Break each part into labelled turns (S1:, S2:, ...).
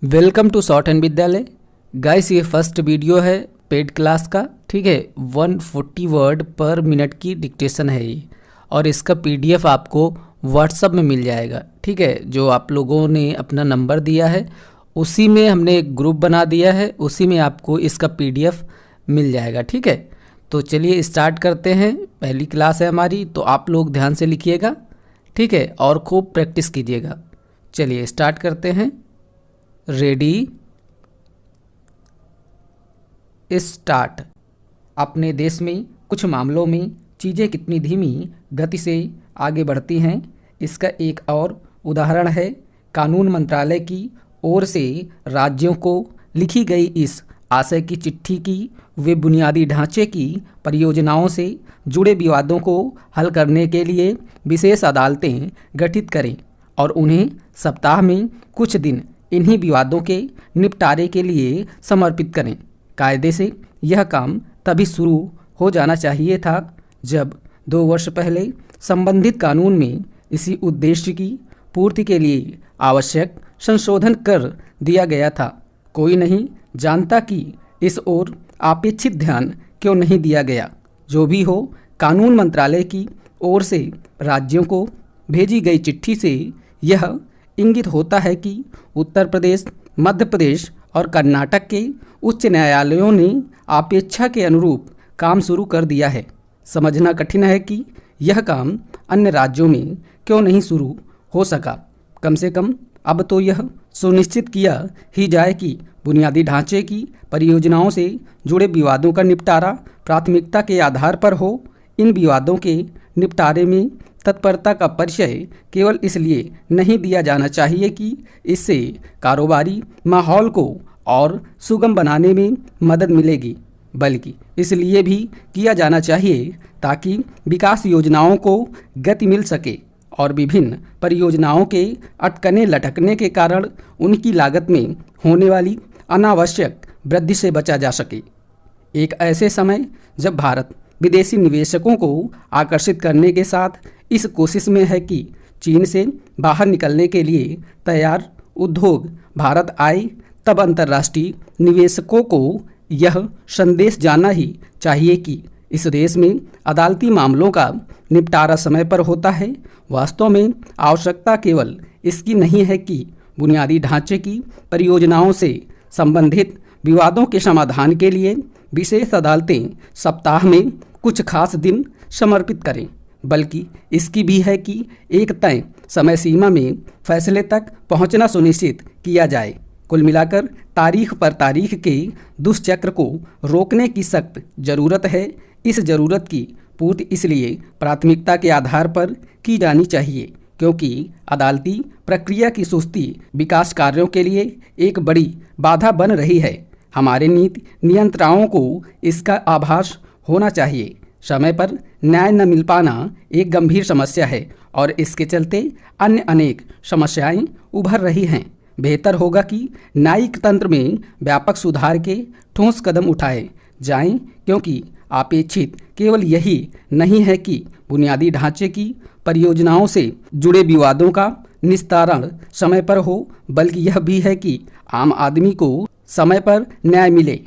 S1: Welcome to short and विद्यालय। Guys, ये first video है पेड क्लास का। ठीक है, 140 वर्ड पर मिनट की डिक्टेशन है ये, और इसका पीडीएफ आपको व्हाट्सअप में मिल जाएगा। ठीक है, जो आप लोगों ने अपना नंबर दिया है उसी में हमने एक ग्रुप बना दिया है, उसी में आपको इसका पीडीएफ मिल जाएगा। ठीक है, तो चलिए स्टार्ट करते हैं। पहली क्लास है हमारी, तो आप लोग ध्यान से लिखिएगा। ठीक है, और खूब प्रैक्टिस कीजिएगा। चलिए स्टार्ट करते हैं। Ready start. अपने देश में कुछ मामलों में चीज़ें कितनी धीमी गति से आगे बढ़ती हैं, इसका एक और उदाहरण है कानून मंत्रालय की ओर से राज्यों को लिखी गई इस आशय की चिट्ठी की वे बुनियादी ढांचे की परियोजनाओं से जुड़े विवादों को हल करने के लिए विशेष अदालतें गठित करें और उन्हें सप्ताह में कुछ दिन इन्हीं विवादों के निपटारे के लिए समर्पित करें। कायदे से यह काम तभी शुरू हो जाना चाहिए था जब 2 वर्ष पहले संबंधित कानून में इसी उद्देश्य की पूर्ति के लिए आवश्यक संशोधन कर दिया गया था। कोई नहीं जानता कि इस ओर अपेक्षित ध्यान क्यों नहीं दिया गया। जो भी हो, कानून मंत्रालय की ओर से राज्यों को भेजी गई चिट्ठी से यह इंगित होता है कि उत्तर प्रदेश, मध्य प्रदेश और कर्नाटक के उच्च न्यायालयों ने अपेक्षा के अनुरूप काम शुरू कर दिया है। समझना कठिन है कि यह काम अन्य राज्यों में क्यों नहीं शुरू हो सका। कम से कम अब तो यह सुनिश्चित किया ही जाए कि बुनियादी ढांचे की परियोजनाओं से जुड़े विवादों का निपटारा प्राथमिकता के आधार पर हो। इन विवादों के निपटारे में तत्परता का परिचय केवल इसलिए नहीं दिया जाना चाहिए कि इससे कारोबारी माहौल को और सुगम बनाने में मदद मिलेगी, बल्कि इसलिए भी किया जाना चाहिए ताकि विकास योजनाओं को गति मिल सके और विभिन्न परियोजनाओं के अटकने लटकने के कारण उनकी लागत में होने वाली अनावश्यक वृद्धि से बचा जा सके। एक ऐसे समय जब भारत विदेशी निवेशकों को आकर्षित करने के साथ इस कोशिश में है कि चीन से बाहर निकलने के लिए तैयार उद्योग भारत आए, तब अंतर्राष्ट्रीय निवेशकों को यह संदेश जाना ही चाहिए कि इस देश में अदालती मामलों का निपटारा समय पर होता है। वास्तव में आवश्यकता केवल इसकी नहीं है कि बुनियादी ढांचे की परियोजनाओं से संबंधित विवादों के समाधान के लिए विशेष अदालतें सप्ताह में कुछ खास दिन समर्पित करें, बल्कि इसकी भी है कि एक तय समय सीमा में फैसले तक पहुंचना सुनिश्चित किया जाए। कुल मिलाकर तारीख पर तारीख के दुष्चक्र को रोकने की सख्त जरूरत है। इस जरूरत की पूर्ति इसलिए प्राथमिकता के आधार पर की जानी चाहिए क्योंकि अदालती प्रक्रिया की सुस्ती विकास कार्यों के लिए एक बड़ी बाधा बन रही है। हमारे नीति नियंत्रकों को इसका आभास होना चाहिए। समय पर न्याय न मिल पाना एक गंभीर समस्या है और इसके चलते अन्य अनेक समस्याएं उभर रही हैं। बेहतर होगा कि न्यायिक तंत्र में व्यापक सुधार के ठोस कदम उठाए जाएं, क्योंकि अपेक्षित केवल यही नहीं है कि बुनियादी ढांचे की परियोजनाओं से जुड़े विवादों का निस्तारण समय पर हो, बल्कि यह भी है कि आम आदमी को समय पर न्याय मिले।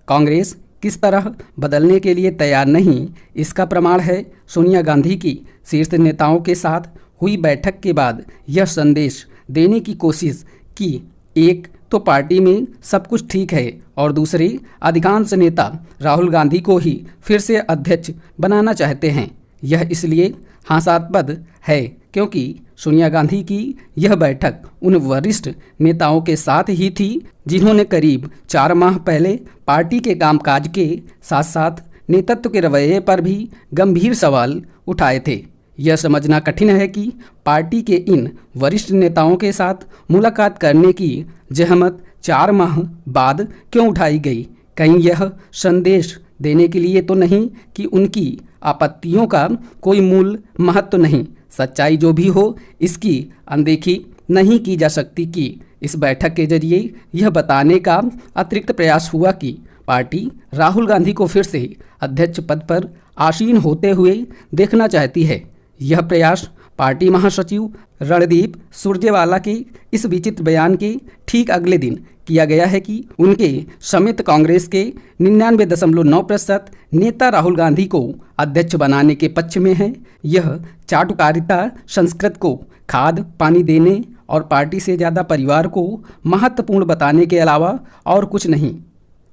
S1: कांग्रेस किस तरह बदलने के लिए तैयार नहीं, इसका प्रमाण है सोनिया गांधी की शीर्ष नेताओं के साथ हुई बैठक के बाद यह संदेश देने की कोशिश कि एक तो पार्टी में सब कुछ ठीक है और दूसरे अधिकांश नेता राहुल गांधी को ही फिर से अध्यक्ष बनाना चाहते हैं। यह इसलिए हास्यास्पद है क्योंकि सोनिया गांधी की यह बैठक उन वरिष्ठ नेताओं के साथ ही थी जिन्होंने करीब 4 माह पहले पार्टी के कामकाज के साथ साथ नेतृत्व के रवैये पर भी गंभीर सवाल उठाए थे। यह समझना कठिन है कि पार्टी के इन वरिष्ठ नेताओं के साथ मुलाकात करने की जहमत 4 माह बाद क्यों उठाई गई। कहीं यह संदेश देने के लिए तो नहीं कि उनकी आपत्तियों का कोई मूल महत्व नहीं। सच्चाई जो भी हो, इसकी अनदेखी नहीं की जा सकती कि इस बैठक के जरिए यह बताने का अतिरिक्त प्रयास हुआ कि पार्टी राहुल गांधी को फिर से अध्यक्ष पद पर आसीन होते हुए देखना चाहती है। यह प्रयास पार्टी महासचिव रणदीप सुरजेवाला के इस विचित्र बयान के ठीक अगले दिन किया गया है कि उनके समेत कांग्रेस के 99.9% नेता राहुल गांधी को अध्यक्ष बनाने के पक्ष में हैं। यह चाटुकारिता संस्कृत को खाद पानी देने और पार्टी से ज़्यादा परिवार को महत्वपूर्ण बताने के अलावा और कुछ नहीं।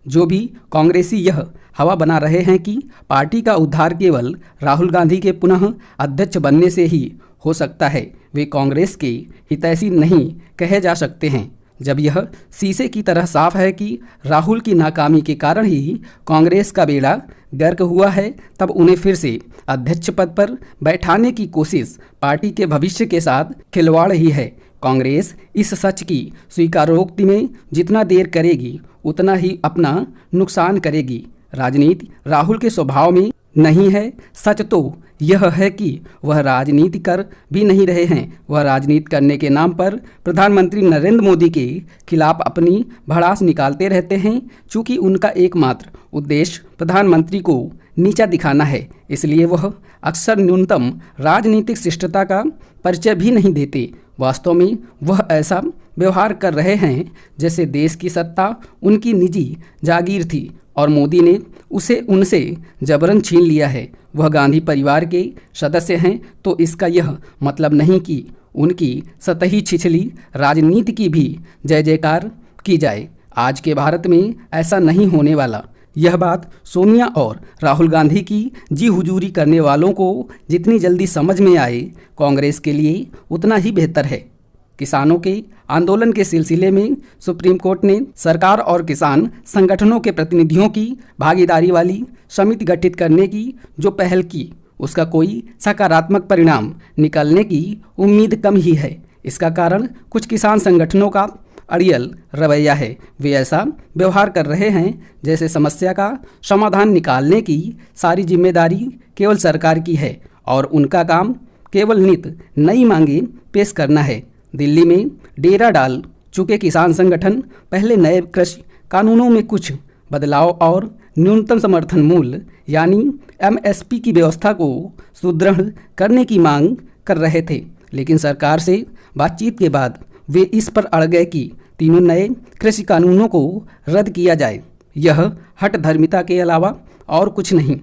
S1: जो भी कांग्रेसी यह हवा बना रहे हैं कि पार्टी का उद्धार केवल राहुल गांधी के पुनः अध्यक्ष बनने से ही हो सकता है, वे कांग्रेस के हितैषी नहीं कहे जा सकते हैं। जब यह शीशे की तरह साफ है कि राहुल की नाकामी के कारण ही कांग्रेस का बेड़ा गर्क हुआ है, तब उन्हें फिर से अध्यक्ष पद पर बैठाने की कोशिश पार्टी के भविष्य के साथ खिलवाड़ ही है। कांग्रेस इस सच की स्वीकारोक्ति में जितना देर करेगी उतना ही अपना नुकसान करेगी। राजनीति राहुल के स्वभाव में नहीं है। सच तो यह है कि वह राजनीति कर भी नहीं रहे हैं। वह राजनीति करने के नाम पर प्रधानमंत्री नरेंद्र मोदी के खिलाफ अपनी भड़ास निकालते रहते हैं। चूँकि उनका एकमात्र उद्देश्य प्रधानमंत्री को नीचा दिखाना है, इसलिए वह अक्सर न्यूनतम राजनीतिक शिष्टता का परिचय भी नहीं देते। वास्तव में वह ऐसा व्यवहार कर रहे हैं जैसे देश की सत्ता उनकी निजी जागीर थी और मोदी ने उसे उनसे जबरन छीन लिया है। वह गांधी परिवार के सदस्य हैं, तो इसका यह मतलब नहीं कि उनकी सतही छिछली राजनीति की भी जय जयकार की जाए। आज के भारत में ऐसा नहीं होने वाला। यह बात सोनिया और राहुल गांधी की जी हुजूरी करने वालों को जितनी जल्दी समझ में आए, कांग्रेस के लिए उतना ही बेहतर है। किसानों के आंदोलन के सिलसिले में सुप्रीम कोर्ट ने सरकार और किसान संगठनों के प्रतिनिधियों की भागीदारी वाली समिति गठित करने की जो पहल की, उसका कोई सकारात्मक परिणाम निकलने की उम्मीद कम ही है। इसका कारण कुछ किसान संगठनों का अड़ियल रवैया है। वे ऐसा व्यवहार कर रहे हैं जैसे समस्या का समाधान निकालने की सारी जिम्मेदारी केवल सरकार की है और उनका काम केवल नित नई मांगें पेश करना है। दिल्ली में डेरा डाल चुके किसान संगठन पहले नए कृषि कानूनों में कुछ बदलाव और न्यूनतम समर्थन मूल्य यानी MSP की व्यवस्था को सुदृढ़ करने की मांग कर रहे थे, लेकिन सरकार से बातचीत के बाद वे इस पर अड़ गए कि तीनों नए कृषि कानूनों को रद्द किया जाए। यह हठधर्मिता के अलावा और कुछ नहीं।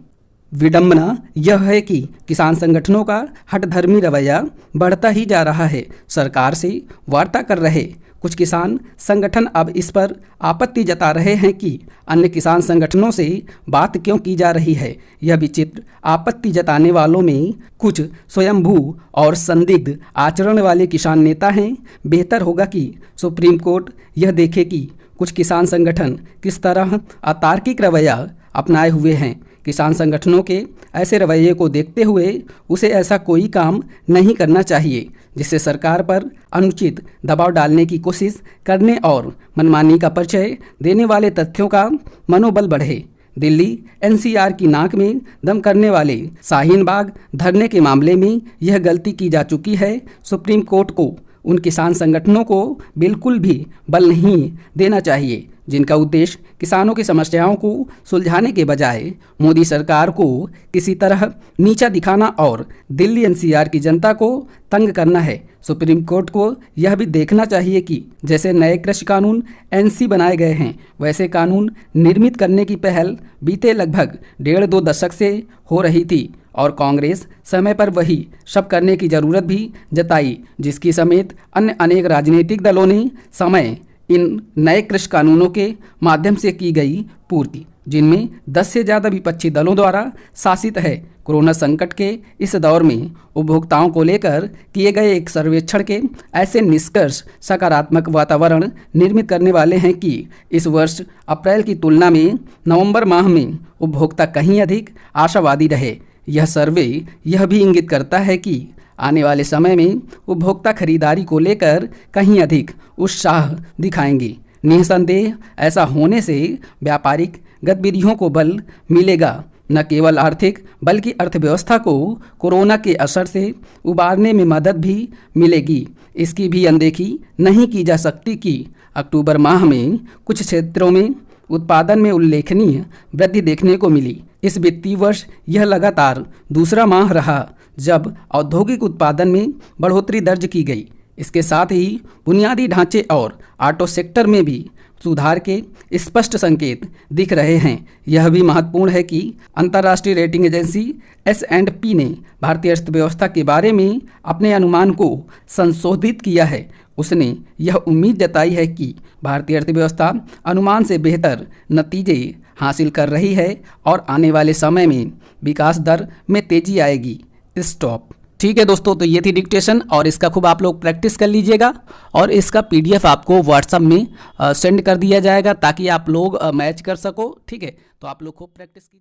S1: विडंबना यह है कि किसान संगठनों का हठधर्मी रवैया बढ़ता ही जा रहा है। सरकार से वार्ता कर रहे कुछ किसान संगठन अब इस पर आपत्ति जता रहे हैं कि अन्य किसान संगठनों से बात क्यों की जा रही है। यह विचित्र आपत्ति जताने वालों में कुछ स्वयंभू और संदिग्ध आचरण वाले किसान नेता हैं। बेहतर होगा कि सुप्रीम कोर्ट यह देखे कि कुछ किसान संगठन किस तरह अतार्किक रवैया अपनाए हुए हैं। किसान संगठनों के ऐसे रवैये को देखते हुए उसे ऐसा कोई काम नहीं करना चाहिए जिससे सरकार पर अनुचित दबाव डालने की कोशिश करने और मनमानी का परिचय देने वाले तथ्यों का मनोबल बढ़े। दिल्ली NCR की नाक में दम करने वाले शाहीन बाग धरने के मामले में यह गलती की जा चुकी है। सुप्रीम कोर्ट को उन किसान संगठनों को बिल्कुल भी बल नहीं देना चाहिए जिनका उद्देश्य किसानों की समस्याओं को सुलझाने के बजाय मोदी सरकार को किसी तरह नीचा दिखाना और दिल्ली NCR की जनता को तंग करना है। सुप्रीम कोर्ट को यह भी देखना चाहिए कि जैसे नए कृषि कानून NC बनाए गए हैं, वैसे कानून निर्मित करने की पहल बीते लगभग 1.5-2 दशक से हो रही थी और कांग्रेस समय पर वही सब करने की जरूरत भी जताई जिसकी समेत अन्य अनेक राजनीतिक दलों ने समय इन नए कृषि कानूनों के माध्यम से की गई पूर्ति, जिनमें 10 से ज़्यादा विपक्षी दलों द्वारा शासित है। कोरोना संकट के इस दौर में उपभोक्ताओं को लेकर किए गए एक सर्वेक्षण के ऐसे निष्कर्ष सकारात्मक वातावरण निर्मित करने वाले हैं कि इस वर्ष अप्रैल की तुलना में नवंबर माह में उपभोक्ता कहीं अधिक आशावादी रहे। यह सर्वे यह भी इंगित करता है कि आने वाले समय में उपभोक्ता खरीदारी को लेकर कहीं अधिक उत्साह दिखाएंगे। निसंदेह ऐसा होने से व्यापारिक गतिविधियों को बल मिलेगा, न केवल आर्थिक बल्कि अर्थव्यवस्था को कोरोना के असर से उबारने में मदद भी मिलेगी। इसकी भी अनदेखी नहीं की जा सकती कि अक्टूबर माह में कुछ क्षेत्रों में उत्पादन में उल्लेखनीय वृद्धि देखने को मिली। इस वित्तीय वर्ष यह लगातार दूसरा माह रहा जब औद्योगिक उत्पादन में बढ़ोतरी दर्ज की गई। इसके साथ ही बुनियादी ढांचे और ऑटो सेक्टर में भी सुधार के स्पष्ट संकेत दिख रहे हैं। यह भी महत्वपूर्ण है कि अंतर्राष्ट्रीय रेटिंग एजेंसी S&P ने भारतीय अर्थव्यवस्था के बारे में अपने अनुमान को संशोधित किया है। उसने यह उम्मीद जताई है कि भारतीय अर्थव्यवस्था अनुमान से बेहतर नतीजे हासिल कर रही है और आने वाले समय में विकास दर में तेजी आएगी। स्टॉप। ठीक है दोस्तों, तो ये थी डिक्टेशन और इसका खूब आप लोग प्रैक्टिस कर लीजिएगा और इसका PDF आपको व्हाट्सएप में सेंड कर दिया जाएगा ताकि आप लोग मैच कर सको। ठीक है, तो आप लोग खूब प्रैक्टिस कीजिए।